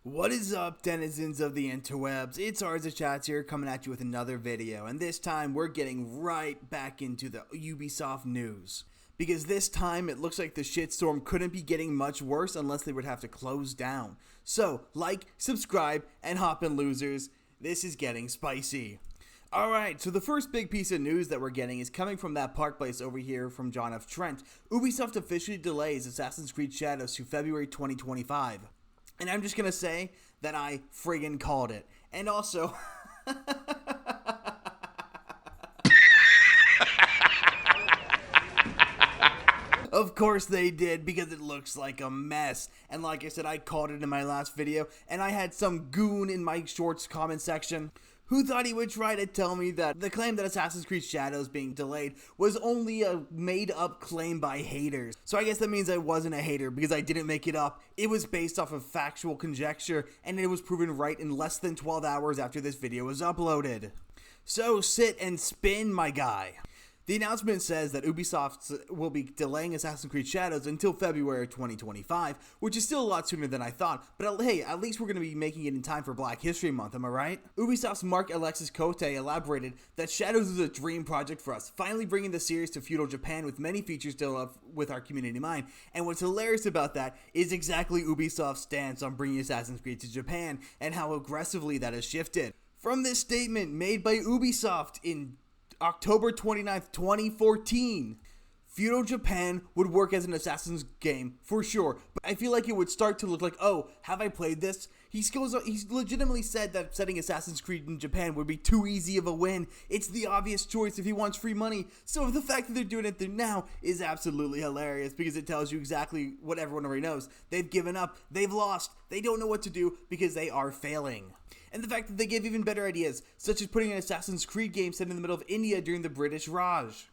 What is up, denizens of the interwebs? It's Chats here, coming at you with another video, and this time we're getting right back into the Ubisoft news. Because this time it looks like the shitstorm couldn't be getting much worse unless they would have to close down. So, like, subscribe, and hop in, losers. This is getting spicy. Alright, so the first big piece of news that we're getting is coming from that Park Place over here from John F. Trent. Ubisoft officially delays Assassin's Creed Shadows to February 2025. And I'm just gonna say that I friggin' called it. And also, of course they did, because it looks like a mess. And like I said, I called it in my last video, and I had some goon in my shorts comment section who thought he would try to tell me that the claim that Assassin's Creed Shadows being delayed was only a made-up claim by haters. So I guess that means I wasn't a hater, because I didn't make it up. It was based off of factual conjecture, and it was proven right in less than 12 hours after this video was uploaded. So sit and spin, my guy. The announcement says that Ubisoft will be delaying Assassin's Creed Shadows until February 2025, which is still a lot sooner than I thought, but hey, at least we're going to be making it in time for Black History Month, am I right? Ubisoft's Mark Alexis Cote elaborated that Shadows is a dream project for us, finally bringing the series to feudal Japan with many features developed with our community in mind, and what's hilarious about that is exactly Ubisoft's stance on bringing Assassin's Creed to Japan, and how aggressively that has shifted. From this statement made by Ubisoft in October 29th, 2014. Feudal Japan would work as an Assassin's game, for sure, but I feel like it would start to look like, oh, have I played this? He's legitimately said that setting Assassin's Creed in Japan would be too easy of a win. It's the obvious choice if he wants free money, so the fact that they're doing it there now is absolutely hilarious, because it tells you exactly what everyone already knows. They've given up, they've lost, they don't know what to do, because they are failing. And the fact that they gave even better ideas, such as putting an Assassin's Creed game set in the middle of India during the British Raj.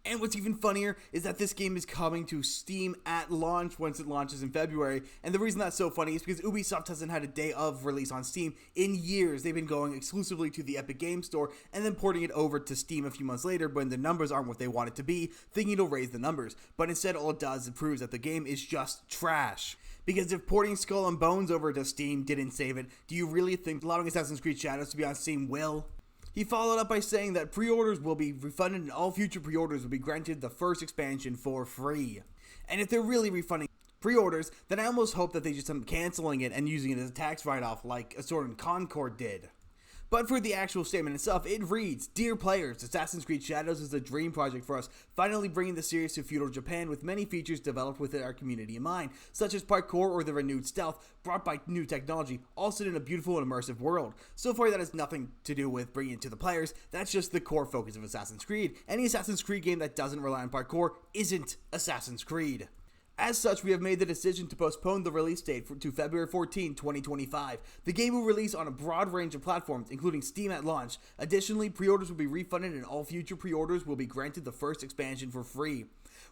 And what's even funnier is that this game is coming to Steam at launch once it launches in February. And the reason that's so funny is because Ubisoft hasn't had a day of release on Steam in years. They've been going exclusively to the Epic Games Store and then porting it over to Steam a few months later when the numbers aren't what they want it to be, thinking it'll raise the numbers. But instead, all it does is proves that the game is just trash. Because if porting Skull and Bones over to Steam didn't save it, do you really think allowing Assassin's Creed Shadows to be on Steam will? He followed up by saying that pre-orders will be refunded and all future pre-orders will be granted the first expansion for free. And if they're really refunding pre-orders, then I almost hope that they just end up canceling it and using it as a tax write-off like Sword and Concord did. But for the actual statement itself, it reads, "Dear players, Assassin's Creed Shadows is a dream project for us, finally bringing the series to feudal Japan with many features developed within our community in mind, such as parkour or the renewed stealth brought by new technology, all set in a beautiful and immersive world. So far, that has nothing to do with bringing it to the players, that's just the core focus of Assassin's Creed. Any Assassin's Creed game that doesn't rely on parkour isn't Assassin's Creed. As such, we have made the decision to postpone the release date to February 14, 2025. The game will release on a broad range of platforms, including Steam at launch. Additionally, pre-orders will be refunded and all future pre-orders will be granted the first expansion for free.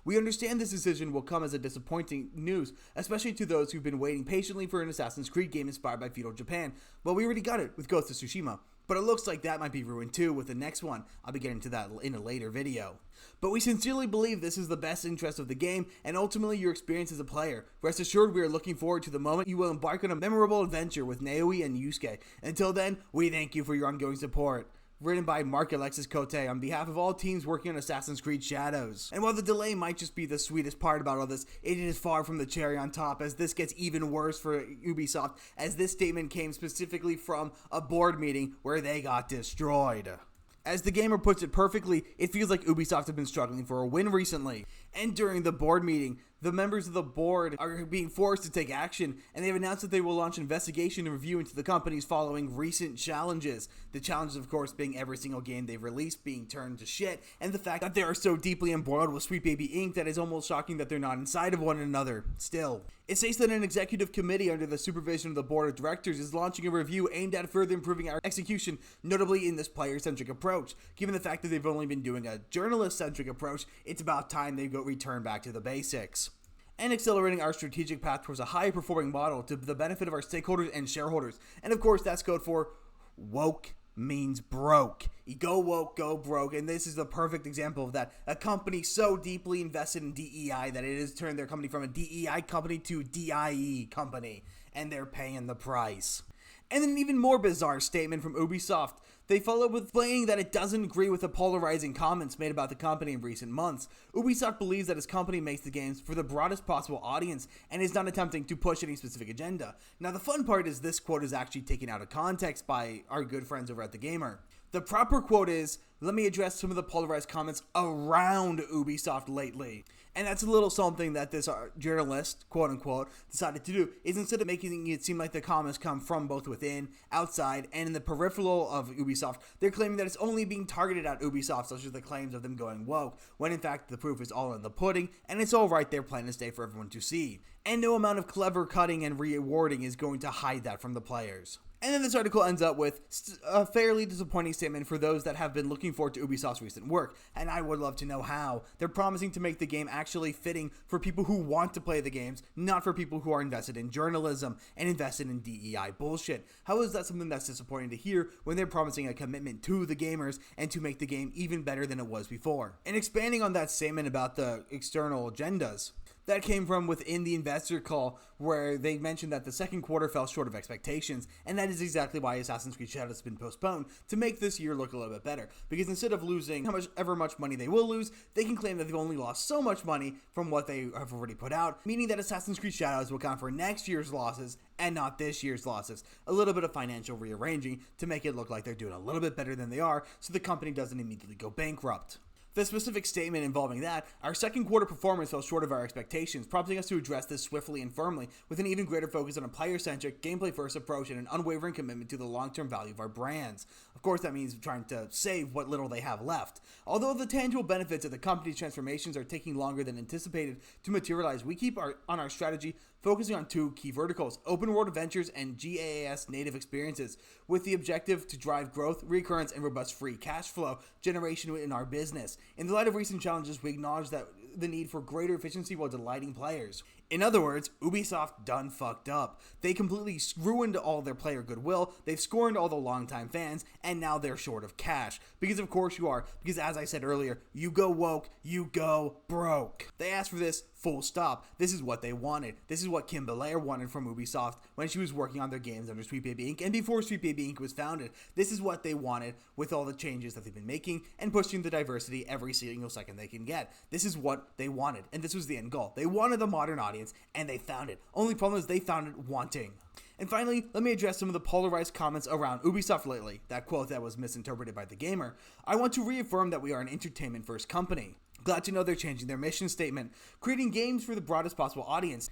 We understand this decision will come as a disappointing news, especially to those who've been waiting patiently for an Assassin's Creed game inspired by feudal Japan. Well, we already got it with Ghost of Tsushima, but it looks like that might be ruined too with the next one. I'll be getting to that in a later video. But we sincerely believe this is the best interest of the game and ultimately your experience as a player. Rest assured, we are looking forward to the moment you will embark on a memorable adventure with Naoi and Yusuke. Until then, we thank you for your ongoing support." Written by Mark Alexis Cote on behalf of all teams working on Assassin's Creed Shadows. And while the delay might just be the sweetest part about all this, it is far from the cherry on top, as this gets even worse for Ubisoft, as this statement came specifically from a board meeting where they got destroyed. As the gamer puts it perfectly, it feels like Ubisoft have been struggling for a win recently. And during the board meeting, the members of the board are being forced to take action, and they've announced that they will launch investigation and review into the companies following recent challenges. The challenges, of course, being every single game they've released being turned to shit, and the fact that they are so deeply embroiled with Sweet Baby Inc. that it's almost shocking that they're not inside of one another. Still, it states that an executive committee under the supervision of the board of directors is launching a review aimed at further improving our execution, notably in this player-centric approach. Given the fact that they've only been doing a journalist-centric approach, it's about time they return back to the basics. And accelerating our strategic path towards a high-performing model to the benefit of our stakeholders and shareholders. And of course, that's code for woke means broke. You go woke, go broke, and this is the perfect example of that. A company so deeply invested in DEI that it has turned their company from a DEI company to DIE company. and they're paying the price. And then an even more bizarre statement from Ubisoft. They followed with explaining that it doesn't agree with the polarizing comments made about the company in recent months. Ubisoft believes that its company makes the games for the broadest possible audience and is not attempting to push any specific agenda. Now the fun part is this quote is actually taken out of context by our good friends over at The Gamer. The proper quote is, "Let me address some of the polarized comments around Ubisoft lately." And that's a little something that this journalist, quote unquote, decided to do, is instead of making it seem like the comments come from both within, outside, and in the peripheral of Ubisoft, they're claiming that it's only being targeted at Ubisoft, such as the claims of them going woke, when in fact the proof is all in the pudding, and it's all right there plain as day for everyone to see. And no amount of clever cutting and rewarding is going to hide that from the players. And then this article ends up with a fairly disappointing statement for those that have been looking forward to Ubisoft's recent work, and I would love to know how. They're promising to make the game actually fitting for people who want to play the games, not for people who are invested in journalism and invested in DEI bullshit. How is that something that's disappointing to hear when they're promising a commitment to the gamers and to make the game even better than it was before? And expanding on that statement about the external agendas, that came from within the investor call, where they mentioned that the second quarter fell short of expectations, and that is exactly why Assassin's Creed Shadows has been postponed, to make this year look a little bit better. Because instead of losing however much money they will lose, they can claim that they've only lost so much money from what they have already put out, meaning that Assassin's Creed Shadows will count for next year's losses and not this year's losses. A little bit of financial rearranging to make it look like they're doing a little bit better than they are, so the company doesn't immediately go bankrupt. The specific statement involving that, our second quarter performance fell short of our expectations, prompting us to address this swiftly and firmly, with an even greater focus on a player-centric, gameplay-first approach and an unwavering commitment to the long-term value of our brands. Of course, that means trying to save what little they have left. Although the tangible benefits of the company's transformations are taking longer than anticipated to materialize, we keep on our strategy focusing on two key verticals, open world adventures and GaaS native experiences, with the objective to drive growth, recurrence, and robust free cash flow generation in our business. In the light of recent challenges, we acknowledge that the need for greater efficiency while delighting players. In other words, Ubisoft done fucked up. They completely ruined all their player goodwill, they've scorned all the longtime fans, and now they're short of cash. Because of course you are, because as I said earlier, you go woke, you go broke. They asked for this, full stop. This is what they wanted. This is what Kim Belair wanted from Ubisoft when she was working on their games under Sweet Baby Inc. and before Sweet Baby Inc. was founded. This is what they wanted with all the changes that they've been making and pushing the diversity every single second they can get. This is what they wanted, and this was the end goal. They wanted the modern audience, and they found it. Only problem is they found it wanting. And finally, let me address some of the polarized comments around Ubisoft lately. That quote that was misinterpreted by The Gamer. I want to reaffirm that we are an entertainment-first company. Glad to know they're changing their mission statement, creating games for the broadest possible audience.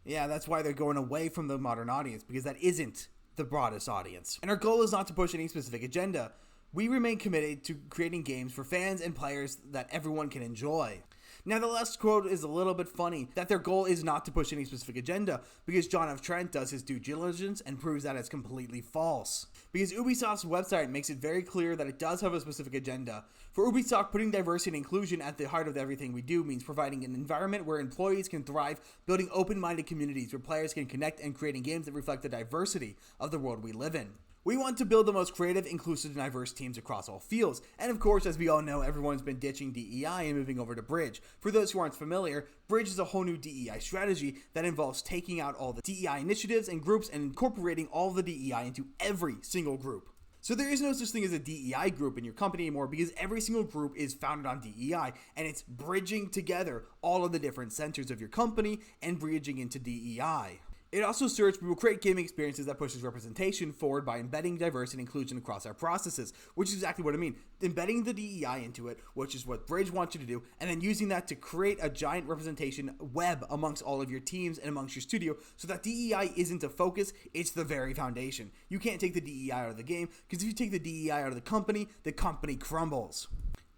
Yeah, that's why they're going away from the modern audience, because that isn't the broadest audience. And our goal is not to push any specific agenda. We remain committed to creating games for fans and players that everyone can enjoy. Now, the last quote is a little bit funny, that their goal is not to push any specific agenda, because John F. Trent does his due diligence and proves that it's completely false. Because Ubisoft's website makes it very clear that it does have a specific agenda. For Ubisoft, putting diversity and inclusion at the heart of everything we do means providing an environment where employees can thrive, building open-minded communities where players can connect, and creating games that reflect the diversity of the world we live in. We want to build the most creative, inclusive, and diverse teams across all fields. And of course, as we all know, everyone's been ditching DEI and moving over to Bridge. For those who aren't familiar, Bridge is a whole new DEI strategy that involves taking out all the DEI initiatives and groups and incorporating all the DEI into every single group. So there is no such thing as a DEI group in your company anymore, because every single group is founded on DEI, and it's bridging together all of the different centers of your company and bridging into DEI. It also asserts we will create gaming experiences that pushes representation forward by embedding diversity and inclusion across our processes, which is exactly what I mean. Embedding the DEI into it, which is what Bridge wants you to do, and then using that to create a giant representation web amongst all of your teams and amongst your studio, so that DEI isn't a focus, it's the very foundation. You can't take the DEI out of the game, because if you take the DEI out of the company crumbles.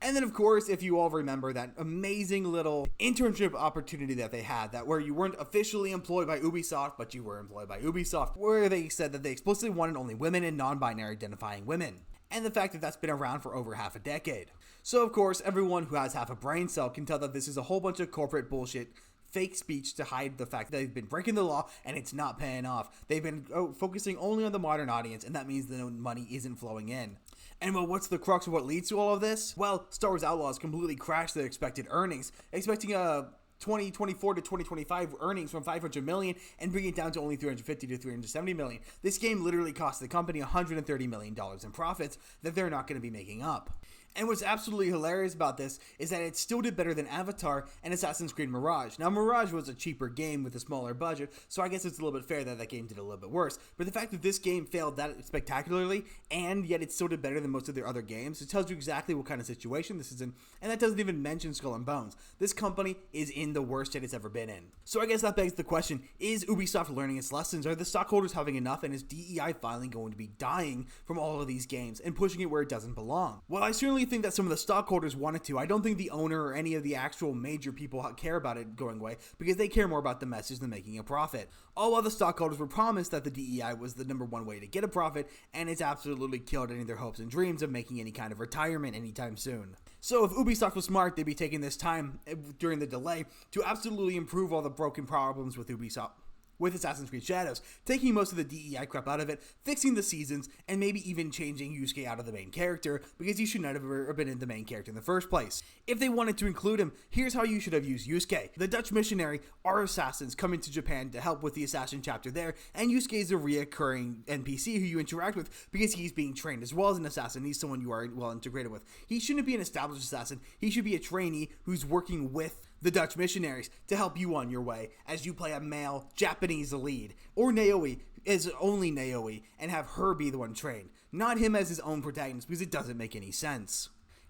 And then, of course, if you all remember that amazing little internship opportunity that they had, that where you weren't officially employed by Ubisoft, but you were employed by Ubisoft, where they said that they explicitly wanted only women and non-binary identifying women. And the fact that that's been around for over half a decade. So, of course, everyone who has half a brain cell can tell that this is a whole bunch of corporate bullshit, fake speech to hide the fact that they've been breaking the law and it's not paying off. They've been focusing only on the modern audience, and that means the money isn't flowing in. And well, what's the crux of what leads to all of this? Well, Star Wars Outlaws completely crashed their expected earnings, expecting a 2024 to 2025 earnings from 500 million and bring it down to only 350 to 370 million. This game literally cost the company $130 million in profits that they're not going to be making up. And what's absolutely hilarious about this is that it still did better than Avatar and Assassin's Creed Mirage. Now, Mirage was a cheaper game with a smaller budget, so I guess it's a little bit fair that that game did a little bit worse. But the fact that this game failed that spectacularly, and yet it still did better than most of their other games, it tells you exactly what kind of situation this is in, and that doesn't even mention Skull and Bones. This company is in the worst state it's ever been in. So I guess that begs the question, is Ubisoft learning its lessons? Are the stockholders having enough, and is DEI finally going to be dying from all of these games and pushing it where it doesn't belong? Well, I certainly think that some of the stockholders wanted to. I don't think the owner or any of the actual major people care about it going away, because they care more about the message than making a profit. All other stockholders were promised that the DEI was the #1 way to get a profit, and it's absolutely killed any of their hopes and dreams of making any kind of retirement anytime soon. So if Ubisoft was smart, they'd be taking this time during the delay to absolutely improve all the broken problems with Ubisoft. With Assassin's Creed Shadows, taking most of the DEI crap out of it, fixing the seasons, and maybe even changing Yusuke out of the main character, because he should not have ever been the main character in the first place. If they wanted to include him, here's how you should have used Yusuke. The Dutch missionary are assassins coming to Japan to help with the assassin chapter there, and Yusuke is a reoccurring NPC who you interact with because he's being trained as well as an assassin. He's someone you are well integrated with. He shouldn't be an established assassin. He should be a trainee who's working with the Dutch missionaries to help you on your way as you play a male Japanese lead, or Naoi as only Naoi, and have her be the one trained, not him as his own protagonist, because it doesn't make any sense.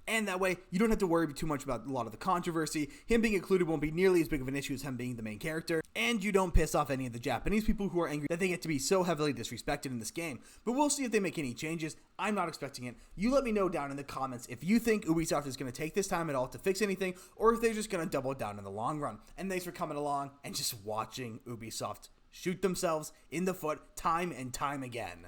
And that way, you don't have to worry too much about a lot of the controversy. Him being included won't be nearly as big of an issue as him being the main character. And you don't piss off any of the Japanese people who are angry that they get to be so heavily disrespected in this game. But we'll see if they make any changes. I'm not expecting it. You let me know down in the comments if you think Ubisoft is going to take this time at all to fix anything, or if they're just going to double down in the long run. And thanks for coming along and just watching Ubisoft shoot themselves in the foot time and time again.